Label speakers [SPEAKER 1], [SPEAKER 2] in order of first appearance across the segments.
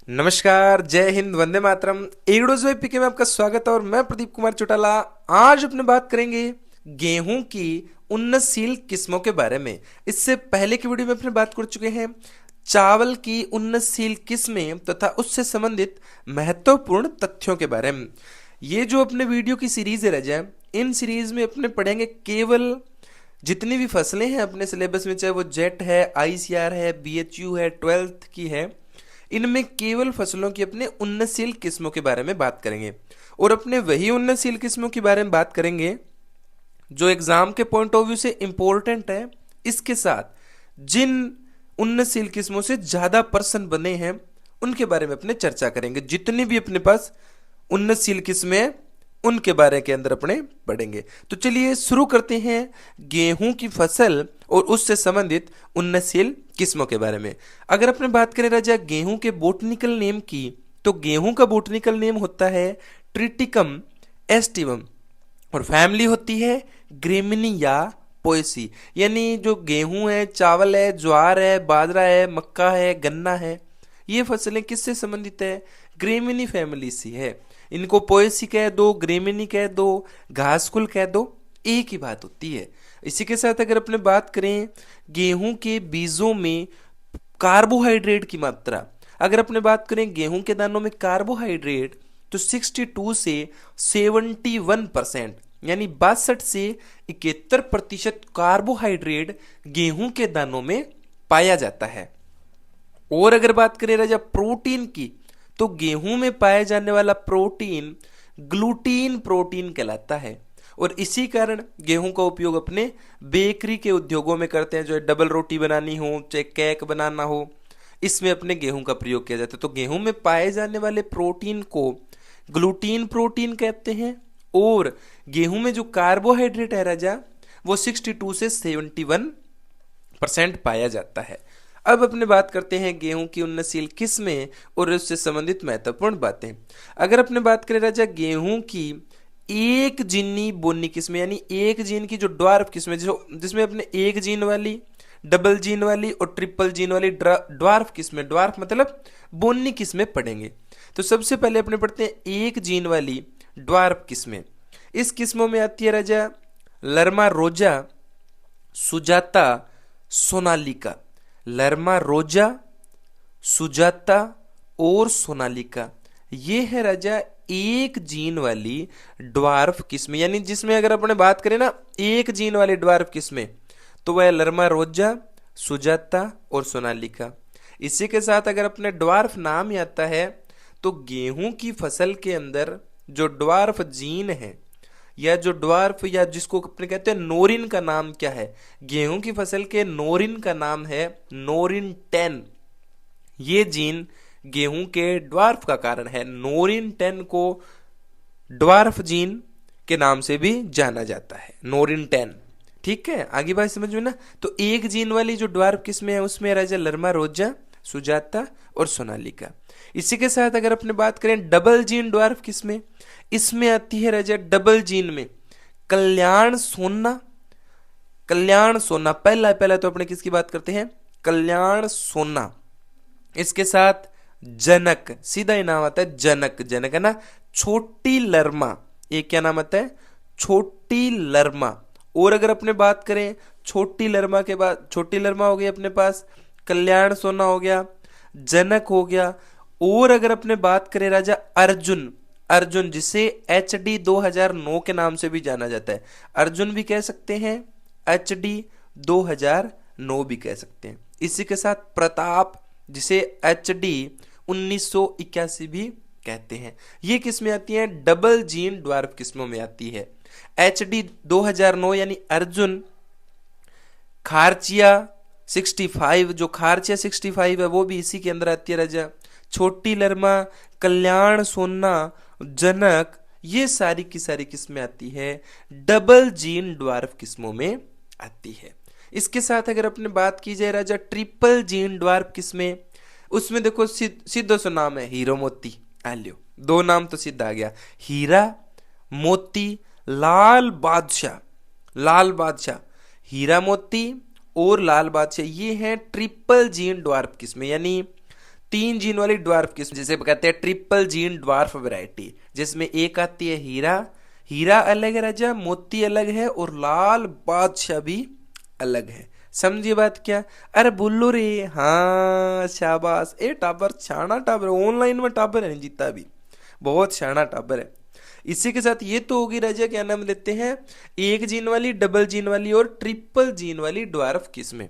[SPEAKER 1] नमस्कार, जय हिंद, वंदे मातरम। एडोज वाई पीके में आपका स्वागत है और मैं प्रदीप कुमार चौटाला। आज अपने बात करेंगे गेहूं की उन्नतशील किस्मों के बारे में। इससे पहले की वीडियो में अपने बात कर चुके हैं चावल की उन्नतशील किस्में तथा उससे संबंधित महत्वपूर्ण तथ्यों के बारे में। ये जो अपने वीडियो की सीरीज है रजा, इन सीरीज में अपने पढ़ेंगे केवल जितनी भी फसलें हैं अपने सिलेबस में, चाहे वो जेट है, आईसीआर है, बीएचयू है, 12th की है, इनमें केवल फसलों की अपने उन्नतशील किस्मों के बारे में बात करेंगे। और अपने वही उन्नतशील किस्मों के बारे में बात करेंगे जो एग्जाम के पॉइंट ऑफ व्यू से इंपॉर्टेंट है। इसके साथ जिन उन्नतशील किस्मों से ज्यादा पर्सन बने हैं उनके बारे में अपने चर्चा करेंगे। जितनी भी अपने पास उन्नतशील किस्में हैं उनके बारे के अंदर अपने पढ़ेंगे। तो चलिए शुरू करते हैं गेहूं की फसल और उससे संबंधित उन्नतशील किस्मों के बारे में। अगर अपने बात करें राजा गेहूं के बोटनिकल नेम की, तो गेहूं का बोटनिकल नेम होता है ट्रिटिकम एस्टिवम और फैमिली होती है ग्रेमिनिया पोएसी। यानी जो गेहूं है, चावल है, ज्वार है, बाजरा है, मक्का है, गन्ना है, ये फसलें किससे संबंधित है? ग्रेमिनी फैमिली से है। इनको पोएसी कह दो, ग्रेमिनी कह दो, घासकुल कह दो, एक ही बात होती है। इसी के साथ अगर अपने बात करें गेहूं के बीजों में कार्बोहाइड्रेट की मात्रा, अगर अपने बात करें गेहूं के दानों में कार्बोहाइड्रेट, तो 62 से 71% यानी 62 से 71% कार्बोहाइड्रेट गेहूं के दानों में पाया जाता है। और अगर बात करें राजा प्रोटीन की, तो गेहूं में पाए जाने वाला प्रोटीन ग्लूटीन प्रोटीन कहलाता है। और इसी कारण गेहूं का उपयोग अपने बेकरी के उद्योगों में करते हैं। जो डबल रोटी बनानी हो, चाहे केक बनाना हो, इसमें अपने गेहूं का प्रयोग किया जाता है। तो गेहूं में पाए जाने वाले प्रोटीन को ग्लूटीन प्रोटीन कहते हैं। और गेहूं में जो कार्बोहाइड्रेट है राजा, वो 62 से 71% पाया जाता है। अब अपने बात करते हैं गेहूं की उन्नतशील किस्में और उससे संबंधित महत्वपूर्ण बातें। अगर अपने बात करें राजा गेहूं की एक जीनी बोनी किस्में, यानी एक जीन की जो ड्वार्फ किस्में, जो जिसमें अपने एक जीन वाली, डबल जीन वाली और ट्रिपल जीन वाली ड्वार्फ किस्में, ड्वार्फ मतलब बोनी किस्में पढ़ेंगे। तो सबसे पहले अपने पढ़ते हैं एक जीन वाली ड्वार्फ किस्में। इस किस्मों में आती है राजा लर्मा रोजा, सुजाता, सोनालिका। लर्मा रोजा, सुजाता और सोनालिका, ये है राजा एक जीन वाली ड्वार्फ किस्में। यानी जिसमें अगर अपने बात करें ना एक जीन वाली ड्वार्फ किस्में, तो वह लर्मा रोजा, सुजाता और सोनालिका। इसी के साथ अगर अपने ड्वार्फ नाम ही आता है, तो गेहूं की फसल के अंदर जो ड्वार्फ जीन है या जो ड्वार्फ या जिसको अपने कहते हैं नोरिन का नाम क्या है? गेहूं की फसल के नोरिन का नाम है नोरिन 10। ये जीन गेहूं के ड्वार्फ का कारण है। नोरिन 10 को ड्वार्फ जीन के नाम से भी जाना जाता है, नोरिन 10। ठीक है, आगे बात समझ में ना। तो एक जीन वाली जो ड्वार्फ किस्में है उसमें राजा लर्मा रोजा, सुजाता और सोनालिका। इसी के साथ अगर अपने बात करें डबल जीन ड्वार्फ किस्में, इसमें आती है राजा डबल जीन में कल्याण सोना। कल्याण सोना पहला पहला तो अपने किसकी बात करते हैं? कल्याण सोना। इसके साथ जनक, सीधा ही नाम आता है जनक। जनक है ना। छोटी लर्मा, एक क्या नाम आता है? छोटी लर्मा। और अगर अपने बात करें छोटी लर्मा के बाद, छोटी लर्मा हो गई अपने पास, कल्याण सोना हो गया, जनक हो गया। और अगर अपने बात करें राजा अर्जुन, अर्जुन जिसे HD 2009 के नाम से भी जाना जाता है, अर्जुन भी कह सकते हैं, HD 2009 भी कह सकते हैं। इसी के साथ प्रताप, जिसे HD 1981 भी कहते हैं। ये किस्में आती हैं डबल जीन ड्वार्फ किस्मों में आती है। HD 2009 यानी अर्जुन, खारचिया 65, जो खारचिया 65 है वो भी इसी के अंदर आती है राजा। छोटी लर्मा, कल्याण सोना, जनक, ये सारी की सारी किस्में आती है डबल जीन ड्वार्फ किस्मों में आती है। इसके साथ अगर अपने बात की जाए राजा ट्रिपल जीन ड्वार्फ किस्में, उसमें देखो सीधा सा नाम है हीरो मोती। आलियो, दो नाम तो सीधा आ गया, हीरा मोती, लाल बादशाह। लाल बादशाह, हीरा मोती और लाल बादशाह, ये हैं ट्रिपल जीन ड्वार्फ किस्में। यानी 3 जीन वाली ड्वार्फ किस्म, जिसे कहते हैं ट्रिपल जीन ड्वार्फ वैरायटी, जिसमें एक आती है हीरा, हीरा अलग है राजा, मोती अलग है और लाल बादशाह भी अलग है। समझिए बात क्या? अरे बुल्लू रे, हाँ शाबाश, ए टाबर शाना टाबर, ऑनलाइन में टाबर है जीता भी, बहुत शाना टाबर है। इसी के साथ ये तो होगी राजा, क्या नाम लेते हैं, एक जीन वाली, डबल जीन वाली और ट्रिपल जीन वाली ड्वार्फ किस्में।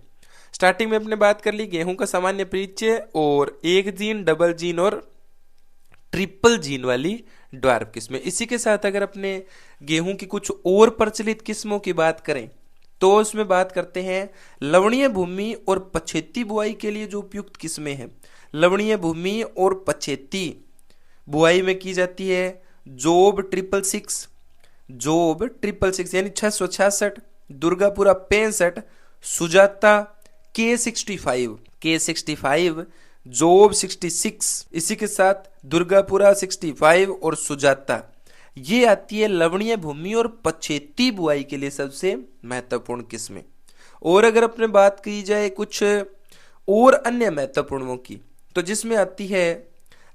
[SPEAKER 1] स्टार्टिंग में अपने बात कर ली गेहूं का सामान्य परिचय और एक जीन, डबल जीन और ट्रिपल जीन वाली ड्वार्फ किस्में। इसी के साथ अगर अपने गेहूं की कुछ और प्रचलित किस्मों की बात करें तो उसमें बात करते हैं लवणीय भूमि और पछेती बुआई के लिए जो उपयुक्त किस्में हैं। लवणीय भूमि और पछेती बुआई में की जाती है जोब 666, जोब 666 यानी 666, दुर्गापुरा 65, सुजाता K65, K65, जोब 66, इसी के साथ दुर्गापुरा 65 और सुजाता, ये आती है लवणीय भूमि और पछेती बुआई के लिए सबसे महत्वपूर्ण किस्में। और अगर अपने बात की जाए कुछ और अन्य महत्वपूर्णों की, तो जिसमें आती है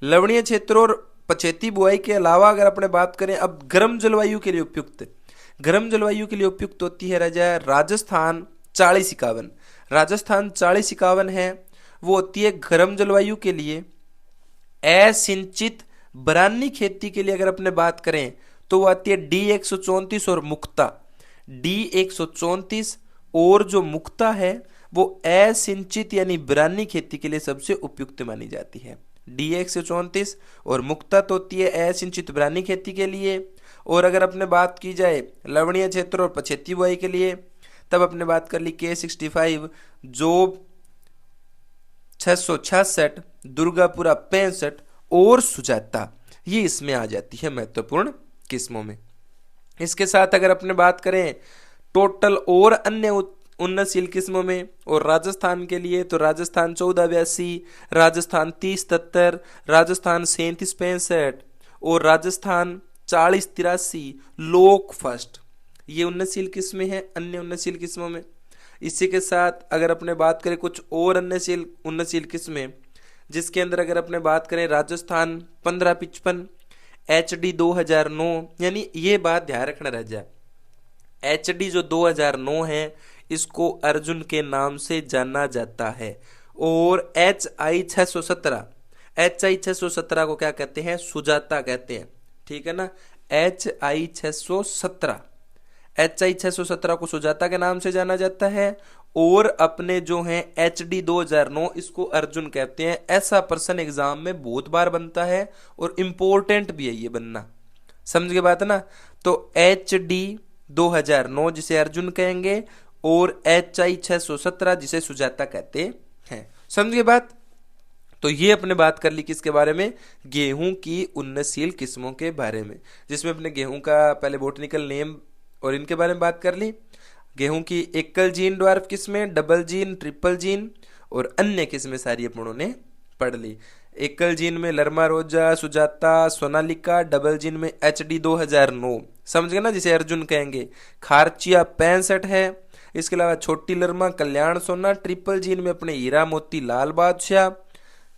[SPEAKER 1] लवणीय क्षेत्र और पछेती बुआई के अलावा अगर अपने बात करें अब गर्म जलवायु के लिए उपयुक्त, गर्म जलवायु के लिए उपयुक्त होती है राजा राजस्थान 4051, राजस्थान 4051 है, वो होती है गर्म जलवायु के लिए। असिंचित बरानी खेती के लिए अगर अपने बात करें तो वो आती है D134 और मुक्ता, D134 और जो मुक्ता है वो असिंचित यानी बरानी खेती के लिए सबसे उपयुक्त मानी जाती है। D134 और मुक्ता तो होती है असिंचित बरानी खेती के लिए। और अगर अपने बात की जाए लवणीय क्षेत्र और पछेती बुआई के लिए, तब अपने बात कर ली K65, जोब 666, दुर्गापुरा 65 और सुजाता, ये इसमें आ जाती है महत्वपूर्ण किस्मों में। इसके साथ अगर अपने बात करें टोटल और अन्य उन्नतशील किस्मों में और राजस्थान के लिए, तो राजस्थान 1482, राजस्थान 3073, राजस्थान 3765 और राजस्थान 4083 लोक फर्स्ट, ये उन्नतशील किस्में हैं अन्य उन्नतशील किस्मों में। इसी के साथ अगर अपने बात करें कुछ और अन्य उन्नतशील किस्में, जिसके अंदर अगर अपने बात करें राजस्थान 1555, HD 2009, यानी ये बात ध्यान रखना रह जाए, HD जो 2009 है इसको अर्जुन के नाम से जाना जाता है। और HI 617, HI 617 को क्या कहते हैं, सुजाता कहते हैं, ठीक है ना। HI 617, HI 617 को सुजाता के नाम से जाना जाता है। और अपने जो हैं HD 2009 इसको अर्जुन कहते हैं। ऐसा प्रश्न एग्जाम में बहुत बार बनता है और इम्पोर्टेंट भी है ये बनना, समझ गए बात ना। तो HD 2009 जिसे अर्जुन कहेंगे और HI 617 जिसे सुजाता कहते हैं, समझ गए बात। तो ये अपने बात कर ली किसके बारे में, गेहूं की उन्नतशील किस्मों के बारे में, जिसमें अपने गेहूं का पहले बोटनिकल नेम और इनके बारे में बात कर ली। गेहूं की एकल जीन ड्वार्फ किस्में, डबल जीन, ट्रिपल जीन और अन्य किस्में सारी अपनों ने पढ़ ली। एकल जीन में लरमा रोजा, सुजाता, सोनालिका, डबल जीन में HD 2009, समझ गए ना, जिसे अर्जुन कहेंगे। खारचिया 65 है, इसके अलावा छोटी लरमा, कल्याण सोना, ट्रिपल जीन में अपने हीरा मोती, लाल बादशाह,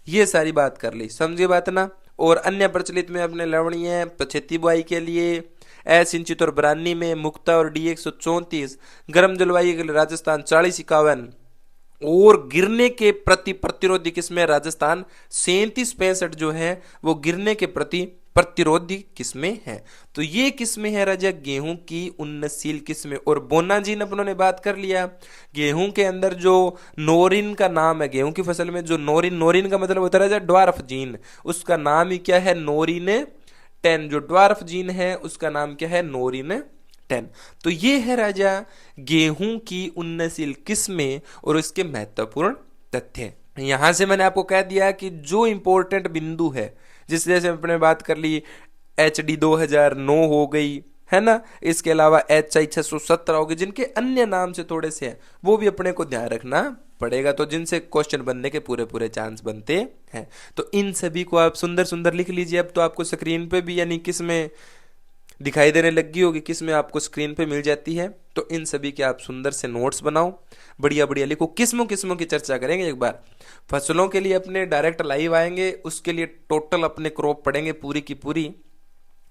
[SPEAKER 1] ये सारी बात कर ली, समझिए बात ना। और अन्य प्रचलित में अपने लवणीय पछेती बुआई के लिए असिंचित और बरानी में मुक्ता और D134, गर्म जलवायु के लिए राजस्थान 4051 और गिरने के प्रति प्रतिरोधी किस्में राजस्थान 3765 जो है वो गिरने के प्रति प्रतिरोधी किस्में हैं। तो ये किस्में हैं राजा गेहूं की उन्नतशील किस्में। और बोनाजीन अपनों ने बात कर लिया, गेहूं के अंदर जो नोरिन का नाम है, गेहूं की फसल में जो नोरिन, नोरिन का मतलब होता है राजा ड्वार्फ जीन, उसका नाम ही क्या है, नोरिन 10, जो ड्वार्फ जीन है उसका नाम क्या है, नोरिन 10। तो ये है राजा गेहूं की उन्नतशील किस्में और इसके महत्वपूर्ण तथ्य। यहां से मैंने आपको कह दिया कि जो इंपॉर्टेंट बिंदु है, जिस जैसे अपने बात कर ली HD 2009 हो गई है ना, इसके अलावा HI 617 हो गई, जिनके अन्य नाम से थोड़े से हैं वो भी अपने को ध्यान रखना पड़ेगा, तो जिनसे क्वेश्चन बनने के पूरे पूरे चांस बनते हैं। तो इन सभी को आप सुंदर सुंदर लिख लीजिए। अब तो आपको स्क्रीन पे भी यानी किस में दिखाई देने लगी होगी, किस में आपको स्क्रीन पे मिल जाती है। तो इन सभी के आप सुंदर से नोट्स बनाओ, बढ़िया बढ़िया लिखो। किस्मों किस्मों की चर्चा करेंगे एक बार। फसलों के लिए अपने डायरेक्ट लाइव आएंगे, उसके लिए टोटल अपने क्रॉप पढ़ेंगे पूरी की पूरी।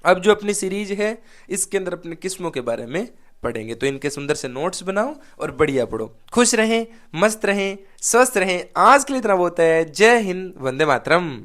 [SPEAKER 1] अब जो अपनी सीरीज है इसके अंदर अपने किस्मों के बारे में पढ़ेंगे। तो इनके सुंदर से नोट्स बनाओ और बढ़िया पढ़ो। खुश रहें, मस्त रहें, स्वस्थ रहें। आज के लिए इतना बहुत है। जय हिंद, वंदे मातरम।